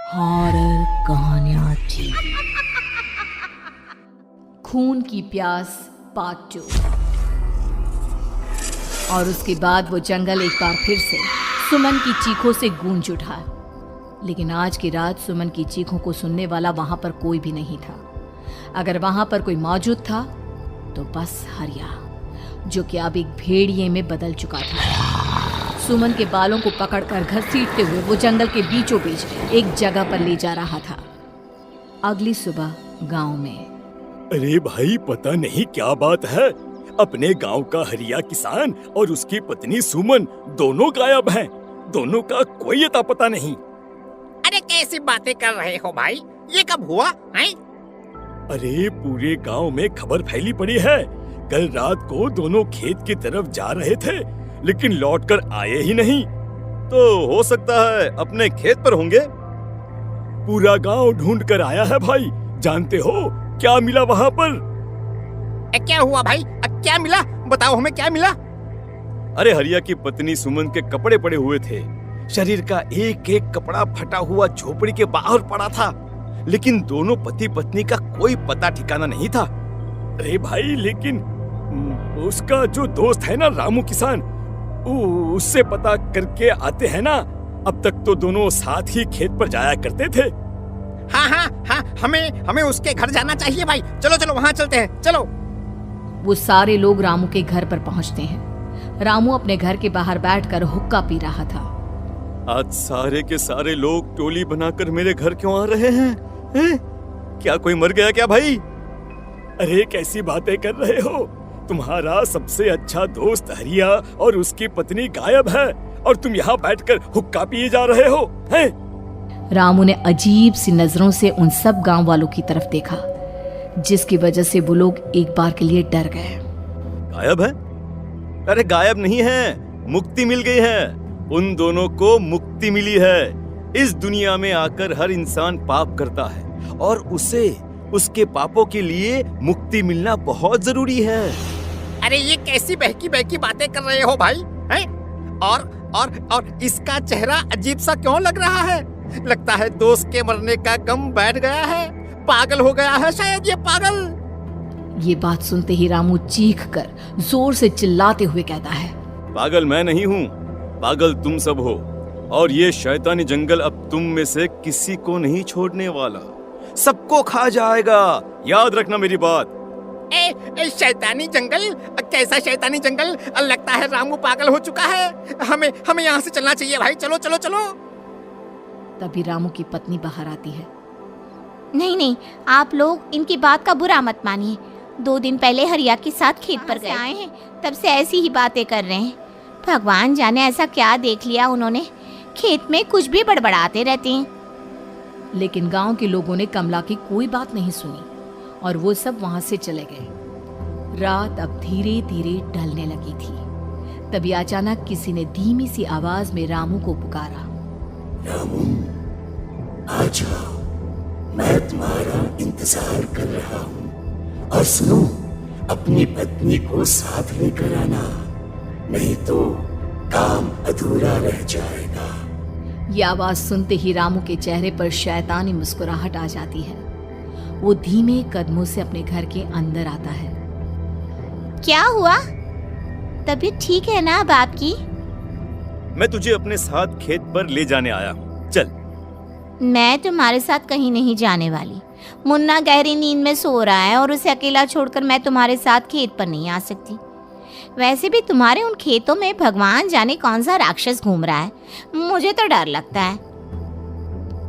Horror कहानियां थी। खून की प्यास पार्ट 2। और उसके बाद वो जंगल एक बार फिर से सुमन की चीखों से गूंज उठा। लेकिन आज की रात सुमन की चीखों को सुनने वाला वहां पर कोई भी नहीं था। अगर वहां पर कोई मौजूद था तो बस हरिया, जो कि अब एक भेड़िए में बदल चुका था। सुमन के बालों को पकड़कर घसीटते हुए वो जंगल के बीचों बीच एक जगह पर ले जा रहा था। अगली सुबह गांव में। अरे भाई, पता नहीं क्या बात है, अपने गांव का हरिया किसान और उसकी पत्नी सुमन दोनों गायब हैं। दोनों का कोई अता पता नहीं। अरे कैसी बातें कर रहे हो भाई, ये कब हुआ है? अरे पूरे गांव में खबर फैली पड़ी है। कल रात को दोनों खेत की तरफ जा रहे थे, लेकिन लौटकर आए ही नहीं। तो हो सकता है अपने खेत पर होंगे। पूरा गांव ढूंढ कर आया है भाई। जानते हो क्या मिला वहां पर? क्या हुआ भाई? क्या मिला? बताओ हमें, क्या मिला? अरे हरिया की पत्नी सुमन के कपड़े पड़े हुए थे। शरीर का एक एक कपड़ा फटा हुआ झोपड़ी के बाहर पड़ा था, लेकिन दोनों पति पत्नी का कोई पता ठिकाना नहीं था। अरे भाई, लेकिन उसका जो दोस्त है ना रामू किसान, उससे पता करके आते हैं ना। अब तक तो दोनों साथ ही खेत पर जाया करते थे। हाँ, हमें उसके घर जाना चाहिए भाई। चलो वहाँ चलते हैं, चलो। वो सारे लोग रामू के घर पर पहुंचते हैं। रामू अपने घर के बाहर बैठकर हुक्का पी रहा था। आज सारे के सारे लोग टोली बनाकर मेरे घर क्यों आ रहे हैं? क्या कोई मर गया क्या भाई? अरे कैसी बातें कर रहे हो? तुम्हारा सबसे अच्छा दोस्त हरिया और उसकी पत्नी गायब है, और तुम यहाँ बैठकर हुक्का पिए जा रहे हो हैं? रामू ने अजीब सी नजरों से उन सब गांव वालों की तरफ देखा, जिसकी वजह से वो लोग एक बार के लिए डर गए। गायब है? अरे गायब नहीं है, मुक्ति मिल गई है। उन दोनों को मुक्ति मिली है। इस दुनिया में आकर हर इंसान पाप करता है, और उसे उसके पापों के लिए मुक्ति मिलना बहुत जरूरी है। अरे ये कैसी बहकी बातें कर रहे हो भाई, हैं? और इसका चेहरा अजीब सा क्यों लग रहा है? लगता है दोस्त के मरने का गम बैठ गया है। पागल हो गया है शायद ये पागल। ये बात सुनते ही रामू चीख कर जोर से चिल्लाते हुए कहता है, पागल मैं नहीं हूँ, पागल तुम सब हो। और ये शैतानी जंगल अब तुम में से किसी को नहीं छोड़ने वाला, सबको खा जाएगा। याद रखना मेरी बात। शैतानी जंगल? कैसा शैतानी जंगल? लगता है रामू पागल हो चुका है। हमें यहाँ से चलना चाहिए भाई। चलो। तभी रामू की पत्नी बाहर आती है। नहीं, आप लोग इनकी बात का बुरा मत मानिए। 2 दिन पहले हरिया के साथ खेत पर गए आए हैं, तब से ऐसी ही बातें कर रहे हैं। भगवान जाने ऐसा क्या देख लिया उन्होंने, खेत में कुछ भी बड़बड़ाते रहते हैं। लेकिन गांव के लोगों ने कमला की कोई बात नहीं सुनी, और वो सब वहां से चले गए। रात अब धीरे धीरे ढलने लगी थी। तभी अचानक किसी ने धीमी सी आवाज में रामू को पुकारा। रामू, आ जाओ, मैं तुम्हारा इंतजार कर रहा हूँ। और सुनो, अपनी पत्नी को साथ लेकर आना, नहीं तो काम अधूरा रह जाएगा। ये आवाज सुनते ही रामू के चेहरे पर शैतानी मुस्कुराहट आ जाती है। वो धीमे कदमों से अपने घर के अंदर आता है। क्या हुआ? तबीयत ठीक है ना अब आपकी? मैं तुझे अपने साथ खेत पर ले जाने आया हूँ, चल। मैं तुम्हारे साथ कहीं नहीं जाने वाली। मुन्ना गहरी नींद में सो रहा है, और उसे अकेला छोड़कर मैं तुम्हारे साथ खेत पर नहीं आ सकती। वैसे भी तुम्हारे उन खेतों में भगवान जाने कौन सा राक्षस घूम रहा है, मुझे तो डर लगता है।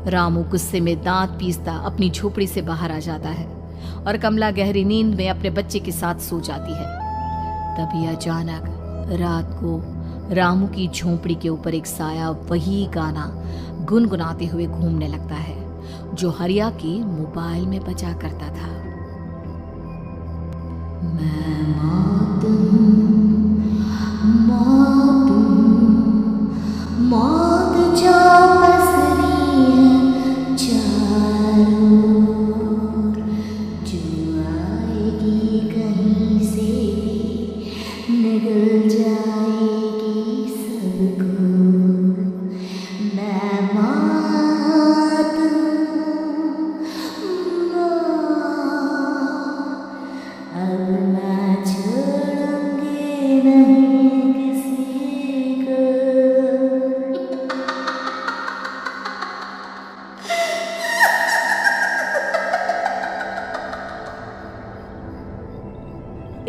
रामू गुस्से में दांत पीसता अपनी झोपड़ी से बाहर आ जाता है, और कमला गहरी नींद में अपने बच्चे के साथ सो जाती है। तभी अचानक रात को रामू की झोपड़ी के ऊपर एक साया वही गाना गुनगुनाते हुए घूमने लगता है, जो हरिया के मोबाइल में बजा करता था। मैं मौत जो पसरी है चारों ओर, जो आएगी कहीं से निगल जाएगी सबको। मैं मौत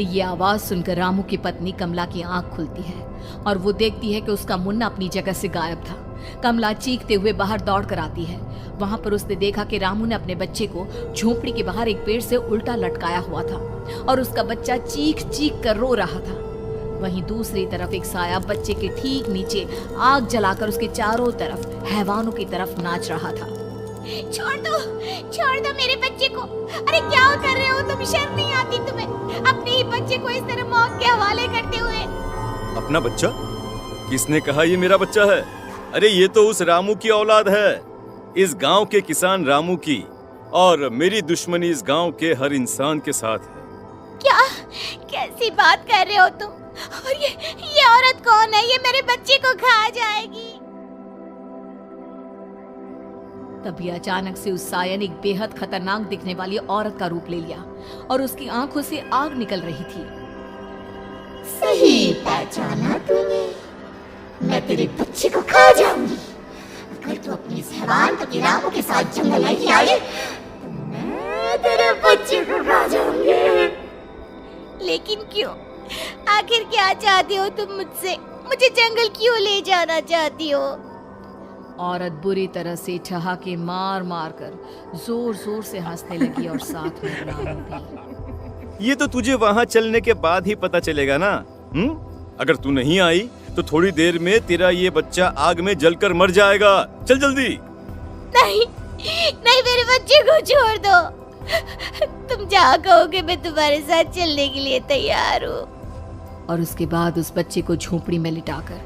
ये आवाज सुनकर रामू की पत्नी कमला की आंख खुलती है और वो देखती है कि उसका मुन्ना अपनी जगह से गायब था। कमला चीखते हुए बाहर दौड़ कर आती है। वहां पर उसने देखा कि रामू ने अपने बच्चे को झोपड़ी के बाहर एक पेड़ से उल्टा लटकाया हुआ था और उसका बच्चा चीख चीख कर रो रहा था। वहीं दूसरी तरफ एक साया बच्चे के ठीक नीचे आग जलाकर उसके चारों तरफ हैवानों की तरफ नाच रहा था। छोड़ दो मेरे बच्चे को। अरे क्या कर रहे हो तुम? शर्म नहीं आती तुम्हें अपने ही बच्चे को इस तरह मौत के हवाले करते हुए? अपना बच्चा? किसने कहा ये मेरा बच्चा है? अरे ये तो उस रामू की औलाद है, इस गांव के किसान रामू की, और मेरी दुश्मनी इस गांव के हर इंसान के साथ है। क्या? कैसी बात कर रहे हो तुम? और ये औरत कौन है? ये मेरे बच्चे को खा जाएगी। तभी अचानक से उस साया ने एक बेहद खतरनाक दिखने वाली औरत का रूप ले लिया और उसकी आंखों से आग निकल रही थी। सही पहचाना तूने, मैं तेरे बच्चे को खा जाऊंगी। अगर तू अपनी इस हैवान पति रामू के साथ जंगल नहीं आए तो मैं तेरे बच्चे को खा जाऊंगी। लेकिन क्यों? आखिर क्या चाहती हो तुम मुझसे? मुझे जंगल क्यों ले जाना चाहती हो? औरत बुरी तरह से ठहाके मार मार कर जोर जोर से हंसने लगी और साथ में रामू भी। ये तो तुझे वहाँ चलने के बाद ही पता चलेगा ना। अगर तू नहीं आई तो थोड़ी देर में तेरा ये बच्चा आग में जलकर मर जाएगा। चल जल्दी। नहीं नहीं, मेरे बच्चे को छोड़ दो। तुम जहाँ कहोगे मैं तुम्हारे साथ चलने के लिए तैयार हूँ। और उसके बाद उस बच्चे को झोपड़ी में लिटाकर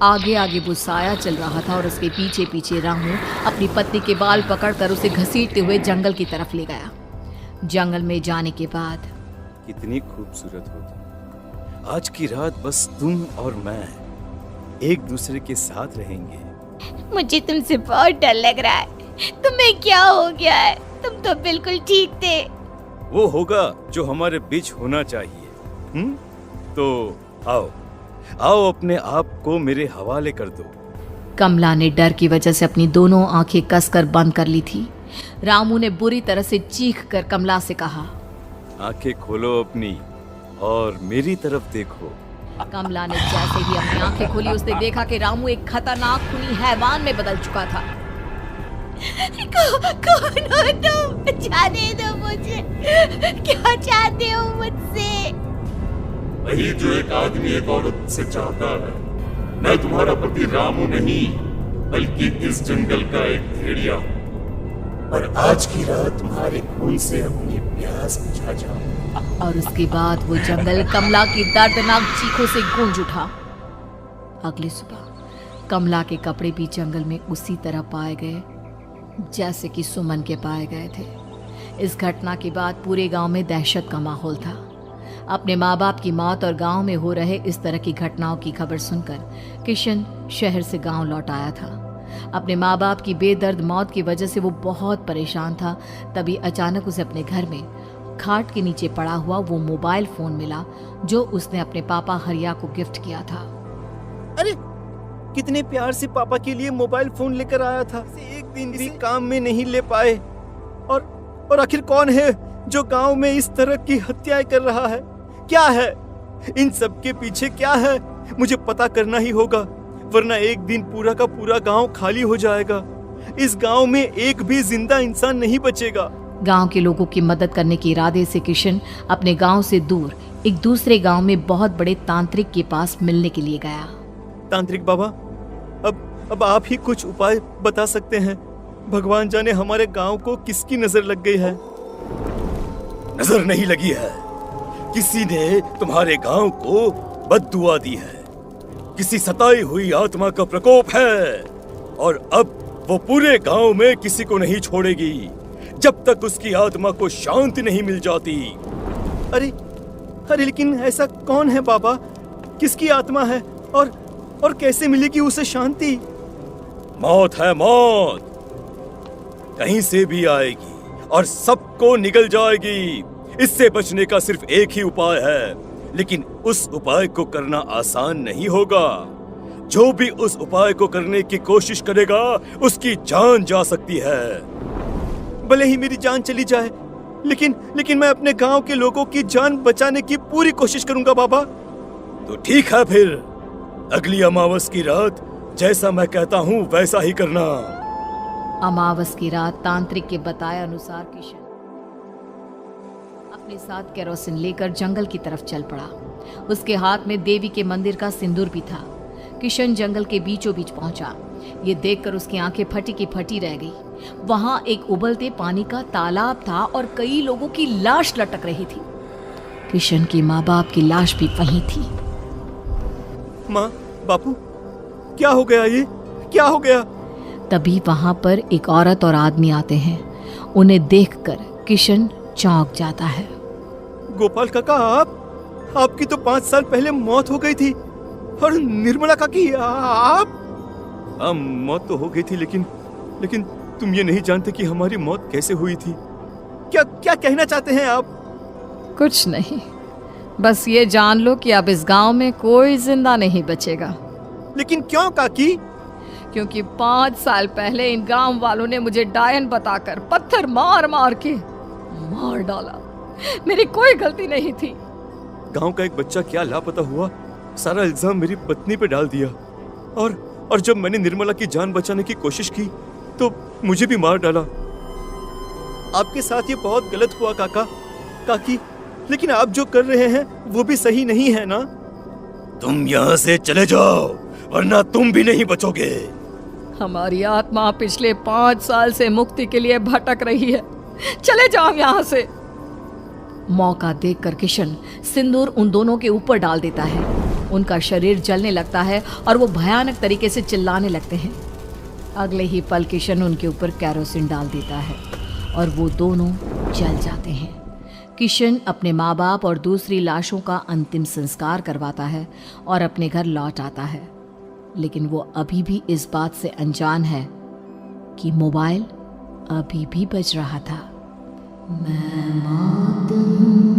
आगे आगे वो साया चल रहा था और उसके पीछे पीछे रामू अपनी पत्नी के बाल पकड़कर उसे घसीटते हुए जंगल की तरफ ले गया। जंगल में जाने के बाद कितनी खूबसूरत हो तुम। आज की रात बस तुम और मैं एक दूसरे के साथ रहेंगे। मुझे तुमसे बहुत डर लग रहा है। तुम्हें क्या हो गया है? तुम तो बिल्कुल ठीक थे। वो होगा जो हमारे बीच होना चाहिए। तो आओ आओ, अपने आप को मेरे हवाले कर दो। कमला ने डर की वजह से अपनी दोनों आंखें कसकर बंद कर ली थी। रामू ने बुरी तरह से चीख कर कमला से कहा, आंखें खोलो अपनी और मेरी तरफ देखो। कमला ने जैसे ही अपनी आंखें खोली उसने देखा कि रामू एक खतरनाक खूनी हैवान में बदल चुका था। कौन हो तुम? जाने दो मुझे। क्या चाहते हो मुझसे? वही जो एक आदमी एक औरत से चाहता है। मैं तुम्हारा पति रामू नहीं, बल्कि इस जंगल का एक भेड़िया हूँ, और आज की रात तुम्हारे खून से अपनी प्यास बुझा जाऊं। और उसके बाद वो जंगल कमला की दर्दनाक चीखों से गूंज उठा। अगली सुबह कमला के कपड़े भी जंगल में उसी तरह पाए गए जैसे कि सुमन के पाए गए थे। इस घटना के बाद पूरे गांव में दहशत का माहौल था। अपने माँ बाप की मौत और गांव में हो रहे इस तरह की घटनाओं की खबर सुनकर किशन शहर से गांव लौट आया था। अपने माँ बाप की बेदर्द मौत की वजह से वो बहुत परेशान था। तभी अचानक उसे अपने घर में खाट के नीचे पड़ा हुआ वो मोबाइल फोन मिला जो उसने अपने पापा हरिया को गिफ्ट किया था। अरे कितने प्यार से पापा के लिए मोबाइल फोन लेकर आया था, एक दिन भी काम में नहीं ले पाए। और आखिर कौन है जो गांव में इस तरह की हत्याएं कर रहा है? क्या है इन सब के पीछे? क्या है? मुझे पता करना ही होगा, वरना एक दिन पूरा का पूरा गांव खाली हो जाएगा। इस गांव में एक भी जिंदा इंसान नहीं बचेगा। गांव के लोगों की मदद करने के इरादे से किशन अपने गांव से दूर एक दूसरे गांव में बहुत बड़े तांत्रिक के पास मिलने के लिए गया। तांत्रिक बाबा, अब आप ही कुछ उपाय बता सकते हैं। भगवान जाने हमारे गांव को किसकी नजर लग गई है। नजर नहीं लगी है, किसी ने तुम्हारे गांव को बद्दुआ दी है। किसी सताई हुई आत्मा का प्रकोप है और अब वो पूरे गांव में किसी को नहीं छोड़ेगी जब तक उसकी आत्मा को शांति नहीं मिल जाती। अरे लेकिन ऐसा कौन है बाबा? किसकी आत्मा है और कैसे मिलेगी उसे शांति? मौत है, मौत कहीं से भी आएगी और सबको निगल जाएगी। इससे बचने का सिर्फ एक ही उपाय है, लेकिन उस उपाय को करना आसान नहीं होगा। जो भी उस उपाय को करने की कोशिश करेगा उसकी जान जा सकती है। भले ही मेरी जान चली जाए, लेकिन मैं अपने गांव के लोगों की जान बचाने की पूरी कोशिश करूंगा बाबा। तो ठीक है फिर, अगली अमावस की रात जैसा मैं कहता हूँ वैसा ही करना। अमावस की रात तांत्रिक के बताए अनुसार किशन अपने साथ केरोसिन लेकर जंगल की तरफ चल पड़ा। उसके हाथ में देवी के मंदिर का सिंदूर भी था। किशन जंगल के बीचों बीच पहुंचा। ये देखकर उसकी आंखें फटी की फटी रह गई। वहां एक उबलते पानी का तालाब था और कई लोगों की लाश लटक रही थी। किशन के माँ बाप की लाश भी वहीं थी। माँ, बापू, क्या हो गया? ये क्या हो गया? तभी वहां पर एक औरत और आदमी आते हैं। उन्हें देखकर किशन चौंक जाता है। गोपाल काका, आपकी तो 5 साल पहले मौत हो गई थी। और निर्मला काकी, आप? हाँ, मौत तो हो गई थी, लेकिन तुम ये नहीं जानते कि हमारी मौत कैसे हुई थी। क्या कहना चाहते हैं आप? कुछ नहीं, बस ये जान लो कि अब इस गांव में कोई जिंदा नहीं बचेगा। लेकिन क्यों काकी? क्योंकि 5 साल पहले इन गांव वालों ने मुझे डायन बताकर पत्थर मार मार के मार डाला। मेरी कोई गलती नहीं थी। गांव का एक बच्चा क्या लापता हुआ, सारा इल्जाम मेरी पत्नी पे डाल दिया। और जब मैंने निर्मला की जान बचाने की कोशिश की तो मुझे भी मार डाला। आपके साथ ये बहुत गलत हुआ काकी, लेकिन आप जो कर रहे हैं वो भी सही नहीं है ना? तुम यहाँ से चले जाओ, वरना तुम भी नहीं बचोगे। हमारी आत्मा पिछले 5 साल से मुक्ति के लिए भटक रही है। चले जाओ यहाँ से। मौका देखकर किशन सिंदूर उन दोनों के ऊपर डाल देता है। उनका शरीर जलने लगता है और वो भयानक तरीके से चिल्लाने लगते हैं। अगले ही पल किशन उनके ऊपर केरोसिन डाल देता है और वो दोनों जल जाते हैं। किशन अपने माँ बाप और दूसरी लाशों का अंतिम संस्कार करवाता है और अपने घर लौट आता है। लेकिन वो अभी भी इस बात से अनजान है कि मोबाइल अभी भी बज रहा था। मैं मौत हूँ।